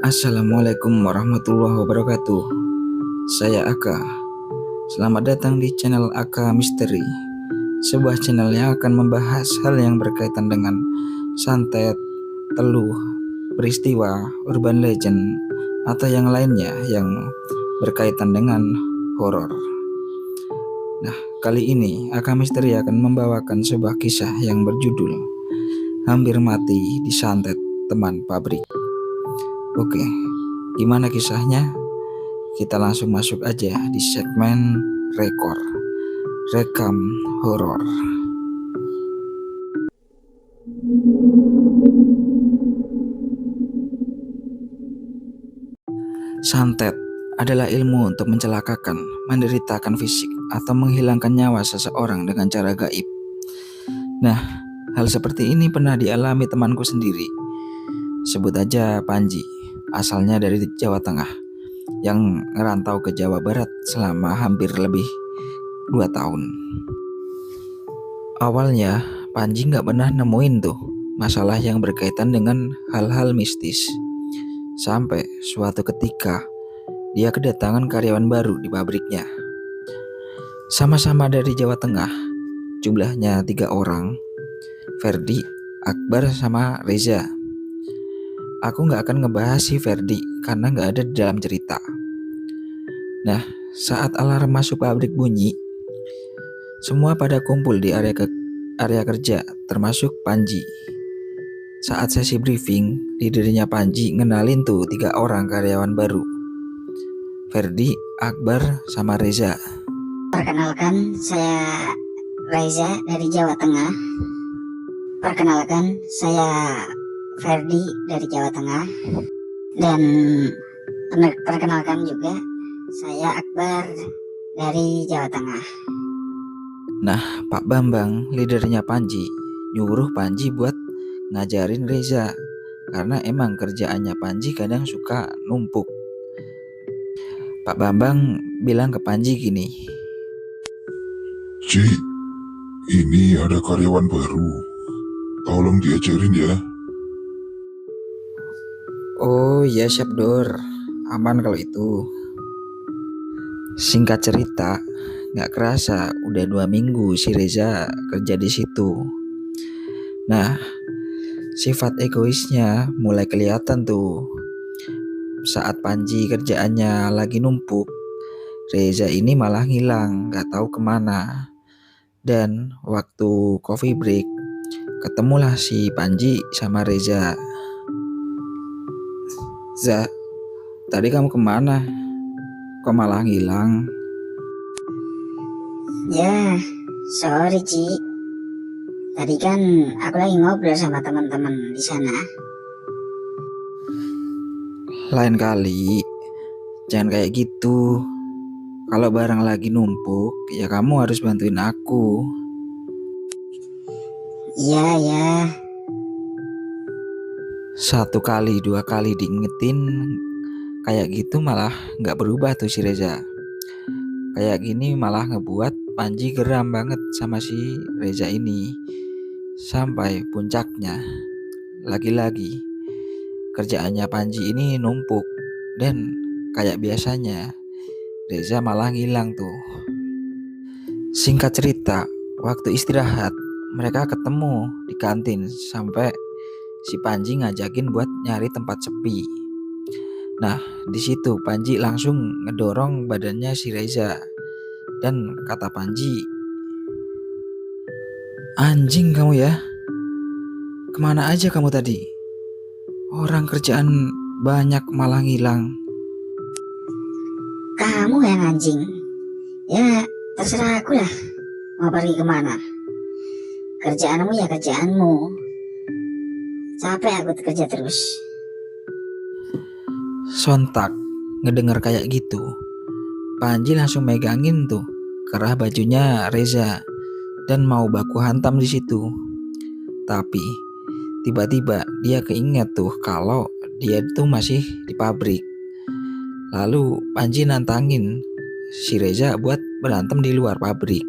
Assalamualaikum warahmatullahi wabarakatuh. Saya Aka. Selamat datang di channel Aka Misteri, sebuah channel yang akan membahas hal yang berkaitan dengan santet, teluh, peristiwa, urban legend, atau yang lainnya yang berkaitan dengan horor. Nah, kali ini Aka Misteri akan membawakan sebuah kisah yang berjudul Hampir Mati Disantet Teman Pabrik. Oke, gimana kisahnya? Kita langsung masuk aja di segmen rekam horor. Santet adalah ilmu untuk mencelakakan, menderitakan fisik, atau menghilangkan nyawa seseorang dengan cara gaib. Nah, hal seperti ini pernah dialami temanku sendiri. Sebut aja Panji, asalnya dari Jawa Tengah, yang ngerantau ke Jawa Barat selama hampir lebih 2 tahun. Awalnya Panji gak pernah nemuin tuh masalah yang berkaitan dengan hal-hal mistis. Sampai suatu ketika dia kedatangan karyawan baru di pabriknya. Sama-sama dari Jawa Tengah, jumlahnya 3 orang, Ferdi, Akbar, sama Reza. Aku gak akan ngebahas si Ferdi karena gak ada di dalam cerita. Nah, saat alarm masuk pabrik bunyi, semua pada kumpul di area kerja, termasuk Panji. Saat sesi briefing, leadernya Panji ngenalin tuh 3 orang karyawan baru, Ferdi, Akbar, sama Reza. Perkenalkan, saya Reza dari Jawa Tengah. Perkenalkan, saya Ferdi dari Jawa Tengah. Dan perkenalkan juga, saya Akbar dari Jawa Tengah. Nah, Pak Bambang, leadernya Panji, nyuruh Panji buat ngajarin Reza, karena emang kerjaannya Panji kadang suka numpuk. Pak Bambang bilang ke Panji gini, "Ci, ini ada karyawan baru, tolong diajarin ya." "Oh iya siap Dor, aman kalau itu." Singkat cerita, gak kerasa udah 2 minggu si Reza kerja di situ. Nah, sifat egoisnya mulai kelihatan tuh. Saat Panji kerjaannya lagi numpuk, Reza ini malah ngilang, gak tahu kemana. Dan waktu coffee break, ketemulah si Panji sama Reza. "Za, tadi kamu kemana? Kok malah ngilang?" Ya, sorry Ci. Tadi kan aku lagi ngobrol sama teman-teman di sana. "Lain kali, jangan kayak gitu. Kalau barang lagi numpuk, ya kamu harus bantuin aku." Iya, ya. 1 kali 2 kali diingetin kayak gitu malah gak berubah tuh si Reza. Kayak gini malah ngebuat Panji geram banget sama si Reza ini. Sampai puncaknya, lagi-lagi kerjaannya Panji ini numpuk, dan kayak biasanya Reza malah ngilang tuh. Singkat cerita, waktu istirahat mereka ketemu di kantin sampai si Panji ngajakin buat nyari tempat sepi. Nah, di situ Panji langsung ngedorong badannya si Reza dan kata Panji, "Anjing kamu ya, kemana aja kamu tadi? Orang kerjaan banyak malah ngilang." Kamu yang anjing. Ya, terserah aku lah. Mau pergi kemana? Kerjaanmu ya kerjaanmu. Capek aku kerja terus. Sontak ngedengar kayak gitu, Panji langsung megangin tuh kerah bajunya Reza dan mau baku hantam di situ. Tapi tiba-tiba dia keinget tuh kalau dia tuh masih di pabrik. Lalu Panji nantangin si Reza buat berantem di luar pabrik.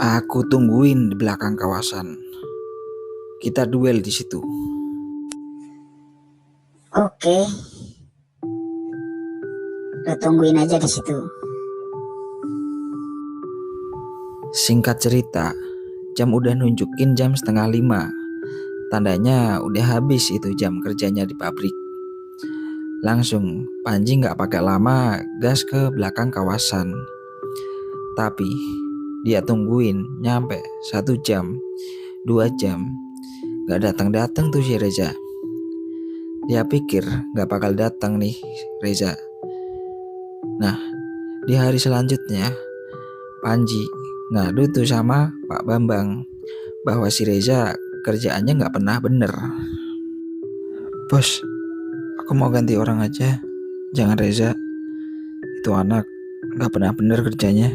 "Aku tungguin di belakang kawasan. Kita duel di situ." Oke, lo tungguin aja di situ. Singkat cerita, jam udah nunjukin jam 4:30. Tandanya udah habis itu jam kerjanya di pabrik. Langsung Panji nggak pakai lama gas ke belakang kawasan. Tapi dia tungguin nyampe 1 jam, 2 jam, nggak datang-datang tuh si Reza. Dia pikir nggak bakal datang nih Reza. Nah, di hari selanjutnya Panji ngadu tuh sama Pak Bambang bahwa si Reza kerjaannya nggak pernah bener. Bos, aku mau ganti orang aja, jangan Reza. Itu anak nggak pernah bener kerjanya.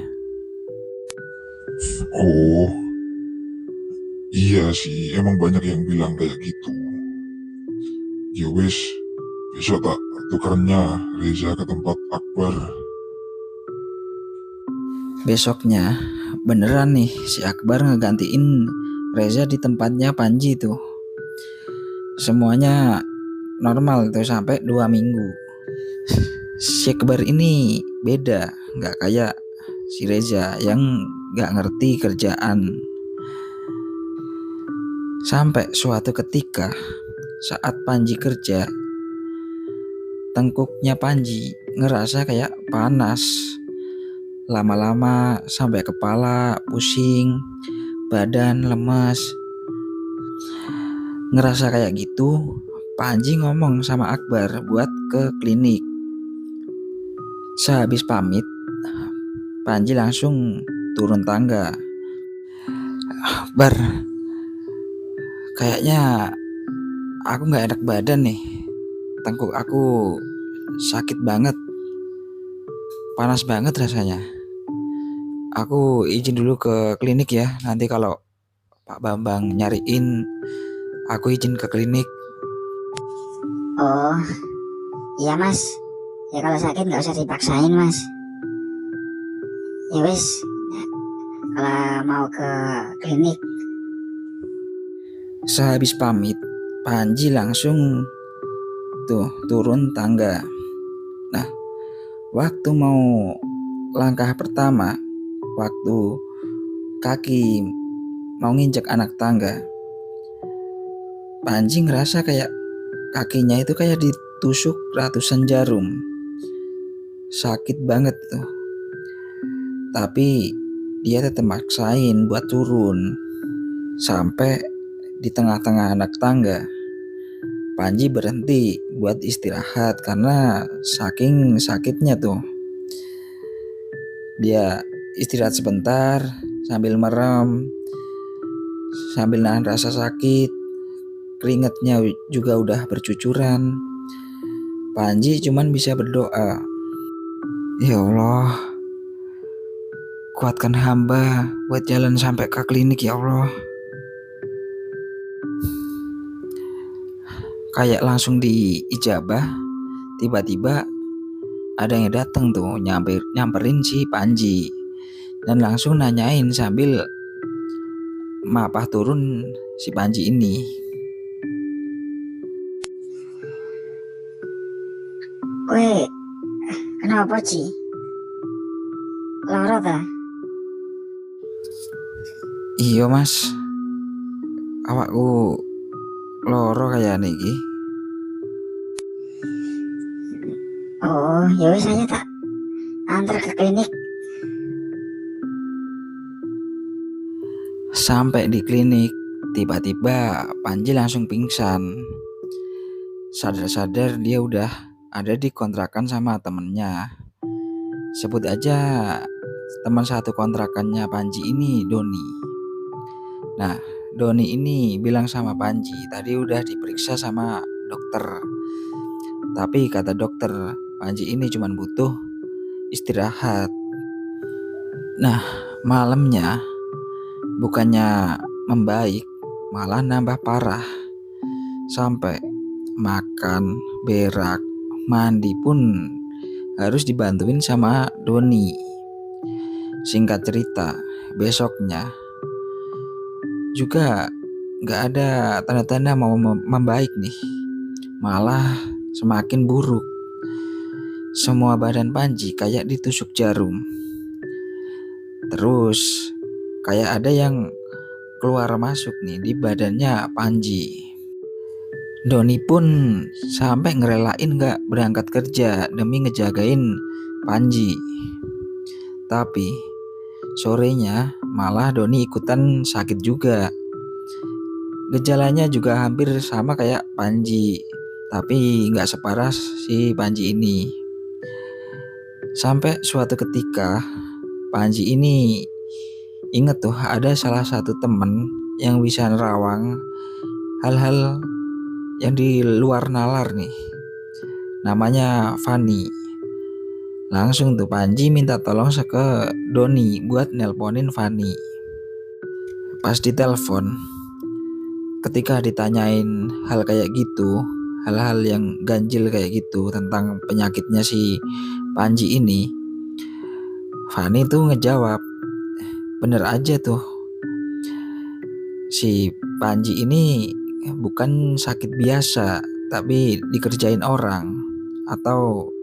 Oh, iya sih, emang banyak yang bilang kayak gitu. Ya wes, besok tak tukarnya Reza ke tempat Akbar. Besoknya beneran nih si Akbar ngegantiin Reza di tempatnya Panji tuh. Semuanya normal tuh sampai 2 minggu. Si Akbar ini beda, nggak kayak si Reza yang nggak ngerti kerjaan. Sampai suatu ketika saat Panji kerja, tengkuknya Panji ngerasa kayak panas. Lama-lama sampai kepala pusing, badan lemas. Ngerasa kayak gitu, Panji ngomong sama Akbar buat ke klinik. Sehabis pamit, Panji langsung turun tangga. Bar, kayaknya aku gak enak badan nih. Tengkuk aku sakit banget. Panas banget rasanya. Aku izin dulu ke klinik ya. Nanti kalau Pak Bambang nyariin, aku izin ke klinik. Oh, iya mas. Ya kalau sakit nggak usah dipaksain mas. Ya wes, kalau mau ke klinik. Sehabis pamit, Panji langsung turun tangga. Nah, waktu mau langkah pertama, waktu kaki mau nginjek anak tangga, Panji ngerasa kayak kakinya itu kayak ditusuk ratusan jarum. Sakit banget tuh. Tapi dia tetap maksain buat turun. Sampai di tengah-tengah anak tangga, Panji berhenti buat istirahat karena saking sakitnya tuh. Dia istirahat sebentar sambil merem, sambil nahan rasa sakit. Keringatnya juga udah bercucuran. Panji cuman bisa berdoa, ya Allah, kuatkan hamba buat jalan sampai ke klinik ya Allah. Kayak langsung diijabah, tiba-tiba ada yang datang tuh nyamperin si Panji dan langsung nanyain sambil mapah turun si Panji ini. Kowe kenapa Ci? Loro ta? Iya mas, awakku loro kayak niki. Oh, ya wes saya tak antar ke klinik. Sampai di klinik, tiba-tiba Panji langsung pingsan. Sadar-sadar dia udah ada di kontrakan sama temennya. Sebut aja teman satu kontrakannya Panji ini Doni. Nah, Doni ini bilang sama Panji tadi udah diperiksa sama dokter. Tapi kata dokter, Panji ini cuma butuh istirahat. Nah, malamnya bukannya membaik, malah nambah parah. Sampai makan, berak, mandi pun harus dibantuin sama Doni. Singkat cerita, besoknya juga gak ada tanda-tanda mau membaik nih. Malah semakin buruk. Semua badan Panji kayak ditusuk jarum. Terus kayak ada yang keluar masuk nih di badannya Panji. Doni pun sampai ngerelain gak berangkat kerja demi ngejagain Panji. Tapi sorenya malah Doni ikutan sakit juga. Gejalanya juga hampir sama kayak Panji, tapi gak separah si Panji ini. Sampai suatu ketika Panji ini inget tuh ada salah satu temen yang bisa nerawang hal-hal yang di luar nalar nih. Namanya Fani. Langsung tuh Panji minta tolong ke Doni buat nelponin Fani. Pas ditelepon, ketika ditanyain hal kayak gitu, hal-hal yang ganjil kayak gitu tentang penyakitnya si Panji ini, Fani tuh ngejawab, bener aja tuh, si Panji ini bukan sakit biasa, tapi dikerjain orang atau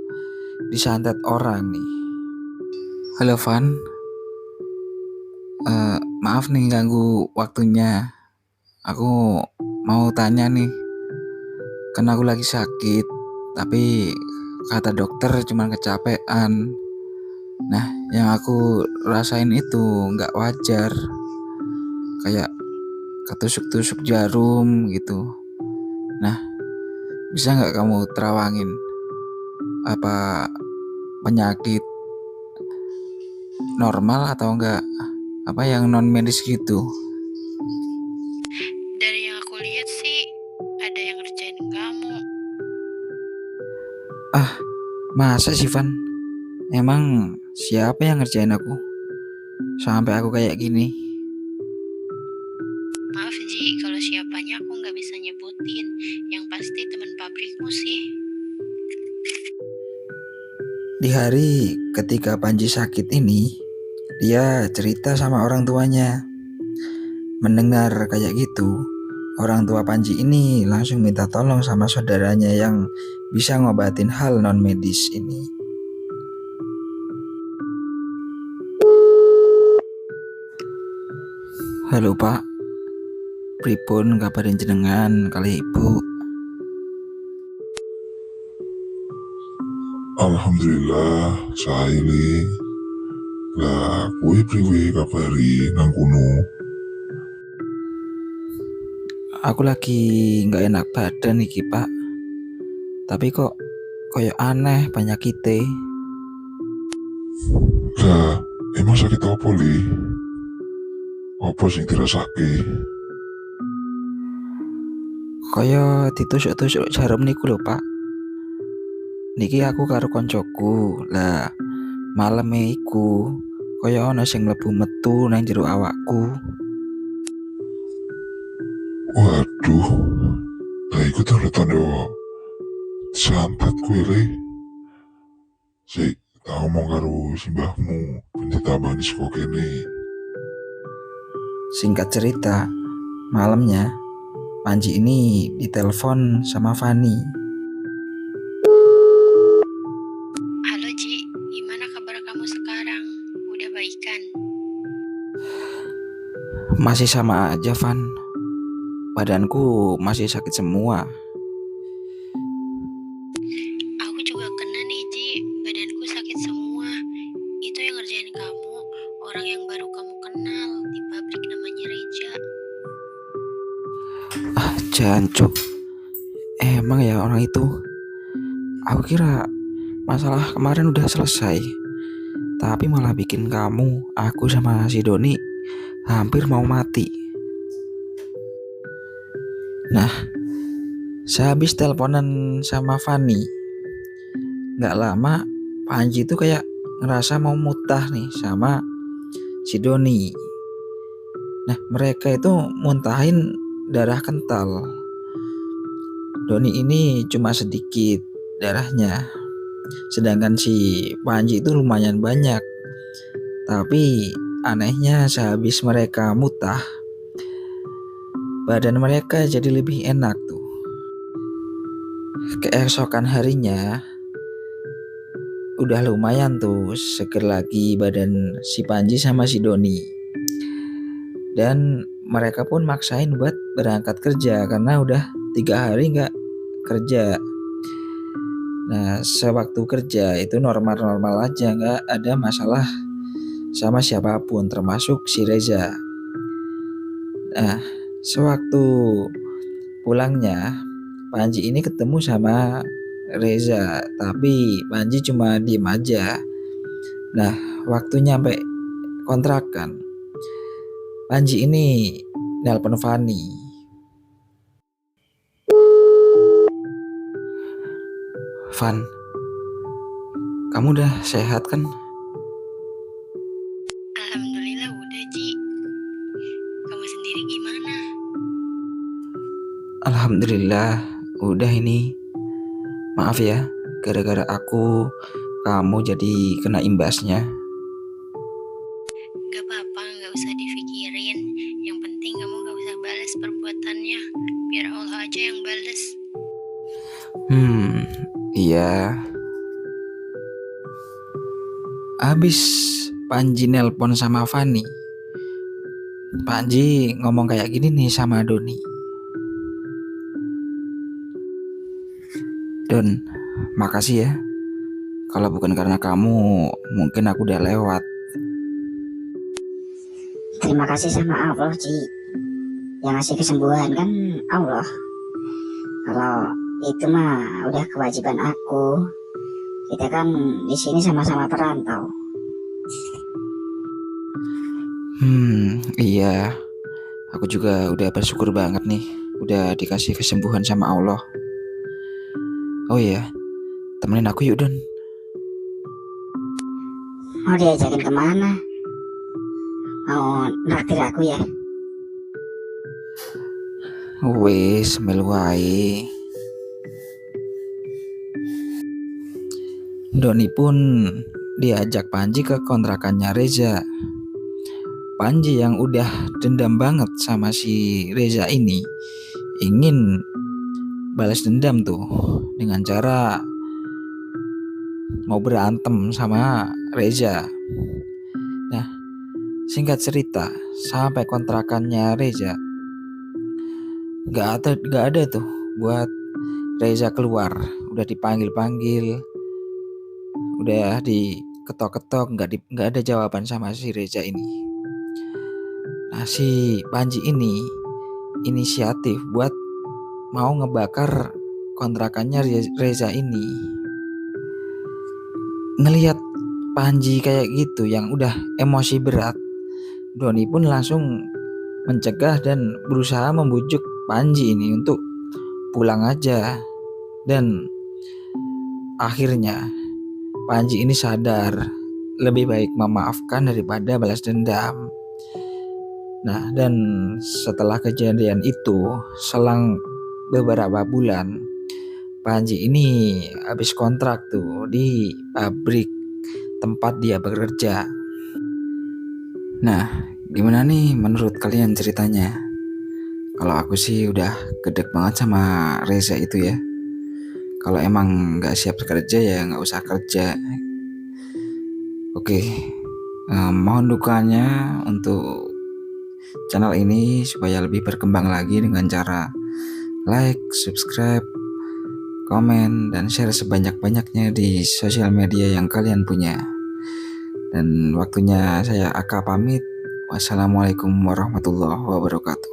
disantet orang nih. Halo Van, maaf nih ganggu waktunya. Aku mau tanya nih, kan aku lagi sakit, tapi kata dokter cuma kecapean. Nah, yang aku rasain itu gak wajar, kayak ketusuk-tusuk jarum gitu. Nah, bisa gak kamu terawangin apa penyakit normal atau enggak, apa yang non medis gitu? Dari yang aku lihat sih ada yang ngerjain kamu. Masa sih Van? Emang siapa yang ngerjain aku sampai aku kayak gini? Maaf Ji, kalau siapanya aku nggak bisa nyebutin. Yang pasti teman pabrikmu sih. Di hari ketika Panji sakit ini, dia cerita sama orang tuanya. Mendengar kayak gitu, orang tua Panji ini langsung minta tolong sama saudaranya yang bisa ngobatin hal non medis ini. Halo Pak, pripun kabarin jenengan kali Ibu? Alhamdulillah, saili. Lah, kue priwe kabari nang kuno. Aku lagi gak enak badan iki Pak, tapi kok koyo aneh penyakitnya. Lah, emang sakit apa li? Apa sing dirasake? Koyo ditusuk-tusuk jarum niku lho Pak. Niki aku karo koncoku. Lah maleme iku koyo ana sing mlebu metu nang jero awakku. Waduh, lah iku tanda-tanda santet kue li. Sik, tak ngomong karo simbahmu, ben ditambani saka kene. Singkat cerita, malamnya Panji ini ditelepon sama Fani. Halo Ji, gimana kabar kamu sekarang? Udah baikan? Masih sama aja Van, badanku masih sakit semua. Aku juga kena nih Ji, badanku sakit semua. Itu yang ngerjain kamu, orang yang baru kamu kenal di pabrik namanya Reja. Jancuk, emang ya orang itu. Aku kira masalah kemarin udah selesai, tapi malah bikin kamu, aku sama si Doni hampir mau mati. Nah, sehabis teleponan sama Fani, gak lama Panji tuh kayak ngerasa mau mutah nih sama si Doni. Nah, mereka itu muntahin darah kental. Doni ini cuma sedikit darahnya, sedangkan si Panji itu lumayan banyak. Tapi anehnya sehabis mereka mutah, badan mereka jadi lebih enak tuh. Keesokan harinya udah lumayan tuh seger lagi badan si Panji sama si Doni. Dan mereka pun maksain buat berangkat kerja karena udah 3 hari nggak kerja. Nah, sewaktu kerja itu normal-normal aja, nggak ada masalah sama siapapun, termasuk si Reza. Nah, sewaktu pulangnya, Panji ini ketemu sama Reza, tapi Panji cuma diem aja. Nah, waktu nyampe kontrakan, Panji ini nelpon Fani. Van, kamu udah sehat kan? Alhamdulillah udah, Ji. Kamu sendiri gimana? Alhamdulillah, udah ini. Maaf ya, gara-gara aku, kamu jadi kena imbasnya. Gak apa-apa, gak usah dipikirin. Yang penting kamu gak usah balas perbuatannya. Biar Allah aja yang balas. Iya. Abis Panji nelpon sama Fani, Panji ngomong kayak gini nih sama Doni. Don, makasih ya. Kalau bukan karena kamu, mungkin aku udah lewat. Terima kasih sama Allah, Ci. Yang ngasih kesembuhan kan Allah. Kalau itu mah udah kewajiban aku. Kita kan di sini sama-sama perantau. Iya. Aku juga udah bersyukur banget nih, udah dikasih kesembuhan sama Allah. Oh iya, temenin aku yuk Don. Mau diajakin kemana? Mau naktir aku ya? Wes, melu wae. Doni pun diajak Panji ke kontrakannya Reza. Panji yang udah dendam banget sama si Reza ini ingin balas dendam tuh dengan cara mau berantem sama Reza. Nah, singkat cerita, sampai kontrakannya Reza gak ada tuh buat Reza keluar. Udah dipanggil-panggil, udah diketok-ketok, nggak ada jawaban sama si Reza ini. Nah, si Panji ini inisiatif buat mau ngebakar kontrakannya Reza ini. Ngelihat Panji kayak gitu yang udah emosi berat, Doni pun langsung mencegah dan berusaha membujuk Panji ini untuk pulang aja. Dan akhirnya Panji ini sadar lebih baik memaafkan daripada balas dendam. Nah, dan setelah kejadian itu, selang beberapa bulan, Panji ini habis kontrak tuh di pabrik tempat dia bekerja. Nah, gimana nih menurut kalian ceritanya? Kalau aku sih udah gedek banget sama Reza itu ya. Kalau emang gak siap kerja ya gak usah kerja. Oke, mohon dukanya untuk channel ini supaya lebih berkembang lagi dengan cara like, subscribe, komen, dan share sebanyak-banyaknya di sosial media yang kalian punya. Dan waktunya saya Aka pamit. Wassalamualaikum warahmatullahi wabarakatuh.